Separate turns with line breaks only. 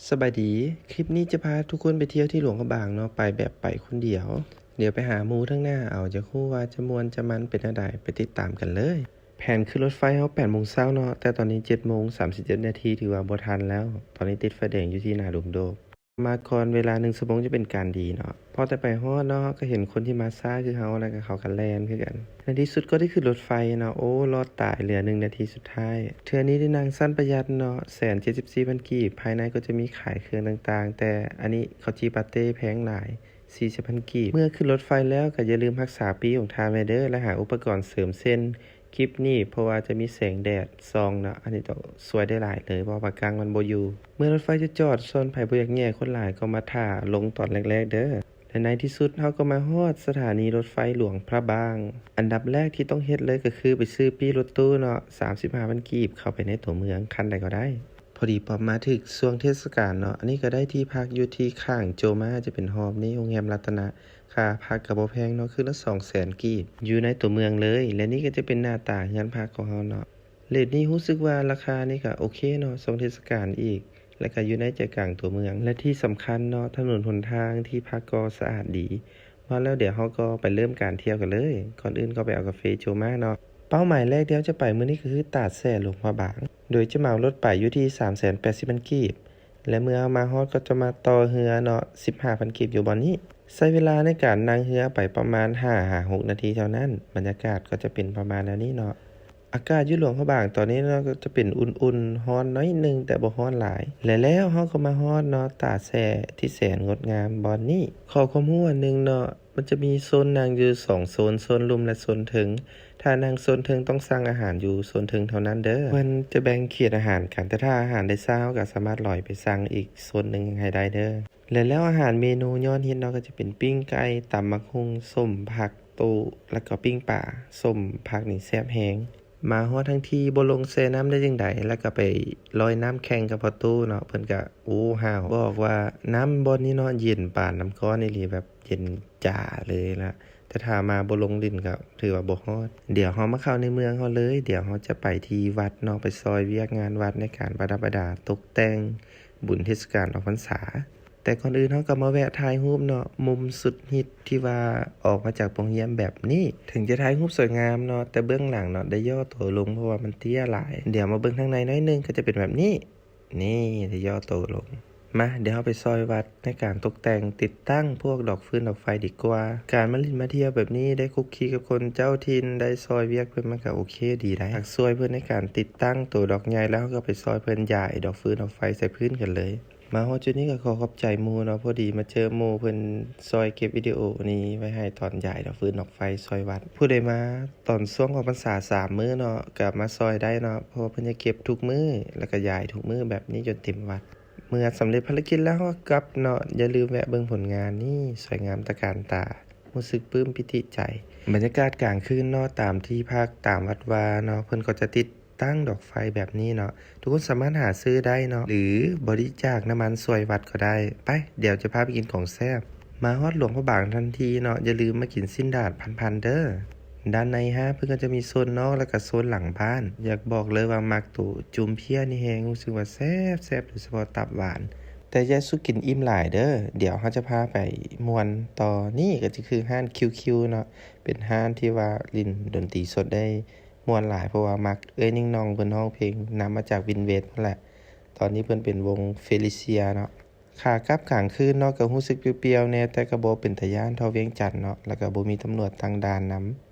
สบายดีคลิปนี้จะพาทุกคนไปเที่ยวที่หลวงพระบางเนาะไปแบบไปคนเดียวเดี๋ยวไปหาหมู่ทั้งหน้าเอาจะคู่ว่าจะมวนจะมันเป็นอะไรไปติดตามกันเลยแผนขึ้นรถไฟเฮา8 โมงเช้าเนาะแต่ตอนนี้7 โมง 37 นาทีถือว่าบ่ทันแล้วตอนนี้ติดไฟแดงอยู่ที่หน้าหลุมโดมมาก่อนเวลา1 ชั่วโมงจะเป็นการดีเนาะพอแต่ไปฮอดเนาะก็เห็นคนที่มาช้าคือเฮาแล้วก็เขาก็แล่นคือกันในที่สุดก็ได้ขึ้นรถไฟเนาะโอ้รอดตายเหลือ1 นาทีสุดท้ายเทื่อนี้ได้นั่งสั้นประหยัดเนาะ174,000 กีบภายในก็จะมีขายเครื่องต่างๆแต่อันนี้ข้าวจี่ปาเต้แพงหลาย40,000 กีบเมื่อขึ้นรถไฟแล้วก็อย่าลืมรักษาปีของทางไว้เด้อและหาอุปกรณ์เสริมเส้นคลิปนี้เพราะว่าจะมีแสงแดดส่องเนาะอันนี้ต้องสวยได้หลายเลยเพราะว่าปากกลางมันบ่อยู่เมื่อรถไฟจะจอดโซนไผบ่อยากแย่คนหลายก็มาท่าลงตอนแรกๆเด้อและในที่สุดเราก็มาฮอดสถานีรถไฟหลวงพระบางอันดับแรกที่ต้องเฮ็ดเลยก็คือไปซื้อปี้รถตู้เนาะ35,000 กีบเข้าไปในตัวเมืองคันใดก็ได้พอดีพอมาถึงช่วงเทศกาลเนาะอันนี้ก็ได้ที่พักอยู่ที่ข้างโจมาจะเป็นหอนี้โรงแรมรัตนะค่าพักก็บ่แพงเนาะคือละ200,000 กีบอยู่ในตัวเมืองเลยและนี่ก็จะเป็นหน้าตาเรือนพักของเราเนาะเรตนี้รู้สึกว่าราคานี่ก็โอเคเนาะช่วงเทศกาลอีกและก็อยู่ในใจกลางตัวเมืองและที่สำคัญเนาะถนนหนทางที่พักก็สะอาดดีว่าแล้วเดี๋ยวเราก็ไปเริ่มการเที่ยวกันเลยก่อนอื่นก็ไปเอากาแฟโจมาเนาะเป้าหมายแรกที่เราจะไปมื้อนี้ก็คือตาดแส่หลวงพระบางโดยจะเหมารถไปอยู่ที่380,000 กีบและเมื่อมาฮอดก็จะมาต่อเรือเนาะ15,000 กีบอยู่บ่อนนี้ใช้เวลาในการนั่งเรือไปประมาณ5-6 นาทีเท่านั้นบรรยากาศก็จะเป็นประมาณนี้เนาะอากาศอยู่หลวงพระบางตอนนี้เนาะก็จะเป็นอุ่นๆร้อนน้อยนึงแต่บ่ร้อนหลายและแล้วเราก็มาฮอดเนาะตาดแส่ที่แสนงดงามบ่อนนี้ขอความรู้อันนึงเนาะมันจะมีโซนนั่งอยู่2โซนลุ่มและโซนถึงถ้านั่งโซนถึงต้องสั่งอาหารอยู่โซนถึงเท่านั้นเด้อมันจะแบ่งเขตอาหารกันแต่ถ้าอาหารได้ซ่าก็สามารถลอยไปสั่งอีกโซนนึงให้ได้เด้อแล้วอาหารเมนูยอดฮิตเนาะก็จะเป็นปิ้งไก่ตำบักหุ่งส้มผักตูแล้วก็ปิ้งปลาส้มผักนี่แซ่บแฮงมาฮอดทั้งทีบ่ลงแช่น้ำได้จังไดแล้วก็ไปลอยน้ำแข่งกับพ่อตู้เนาะเพิ่นก็โอ้ฮ้าวบอกว่าน้ำบ่นี้เนาะเย็นปานน้ำก้อนอีหลีแบบเย็นจ๋าเลยล่ะแต่ถ้ามาบ่ลงลิ้นก็ถือว่าบ่ฮอดเดี๋ยวเรามาเข้าในเมืองเราเลยเดี๋ยวเราจะไปที่วัดเนาะไปซอยเวียกงานวัดในการประดับประดาตกแต่งบุญเทศกาลออกพรรษาแต่ก่อนอื่นเราก็มาแวะถ่ายรูปเนาะมุมสุดฮิตที่ว่าออกมาจากโรงเรียนแบบนี้ถึงจะถ่ายรูปสวยงามเนาะแต่เบื้องหลังเนาะได้ย่อตัวลงเพราะว่ามันเตี้ยหลายเดี๋ยวมาเบิ่งข้างในน้อยนึงก็จะเป็นแบบนี้นี่ได้ย่อตัวลงมาเดี๋ยวเราไปซอยวัดในการตกแต่งติดตั้งพวกดอกฟืนดอกไฟดีกว่าการมาลิ้นมาเที่ยวแบบนี้ได้คุกคีกับคนเจ้าถิ่นได้ซอยเวียกเพิ่นมันก็โอเคดีได้อยากช่วยเพิ่นในการติดตั้งตัวดอกใหญ่แล้วก็ไปซอยเพิ่นย้ายดอกฟืนดอกไฟใส่พื้นกันเลยมาฮอดจุดนี้ก็ขอขอบใจหมู่เนาะพอดีมาเจอหมู่เพิ่นซอยเก็บวิดีโอนี้ไว้ให้ตอนย้ายดอกฟืนดอกไฟซอยวัดผู้ใดมาตอนช่วงออกพรรษา3 มื้อเนาะก็มาซอยได้เนาะเพราะว่าเพิ่นจะเก็บทุกมื้อแล้วก็ย้ายทุกมื้อแบบนี้จนเต็มวัดเมื่อสำเร็จภารกิจแล้วก็กลับเนาะอย่าลืมแวะเบิ่งผลงานนี่สวยงามตระการตารู้สึกปลื้มปิติใจบรรยากาศกลางคืนเนาะตามที่พักตามวัดวาเนาะเพิ่นก็จะติดตั้งดอกไฟแบบนี้เนาะทุกคนสามารถหาซื้อได้เนาะหรือบริจาคน้ำมันสวยวัดก็ได้ไปเดี๋ยวจะพาไปกินของแซ่บมาฮอดหลวงพระบางทันทีเนาะอย่าลืมมากินสิ้นดาดพันๆเด้อด้านในเพิ่นก็จะมีโซนนอกแล้วก็โซนหลังบ้านอยากบอกเลยว่ามักตัวจุ่มเพี้ยนี่แฮงรู้สึกว่าแซ่บโดยเฉพาะตับหวานแต่อย่าสุกินอิ่มหลายเด้อเดี๋ยวเราจะพาไปม่วนต่อนี่ก็คือห้านคิวๆเนาะเป็นห้านที่ว่าเล่นดนตรีสดได้ม่วนหลายเพราะว่ามักเอ้ยนิ่งนองเพิ่นร้องเพลงนำมาจากวินเวทนั่นแหละตอนนี้เพิ่นเป็นวงเฟลิเซียเนาะขากลับกลางคืนเนาะก็รู้สึกเปรี้ยวๆแน่แต่ก็บ่เป็นตาย้านเท่าเวียงจันทน์เนาะแล้วก็บ่มีตำรวจตั้งด่านนำ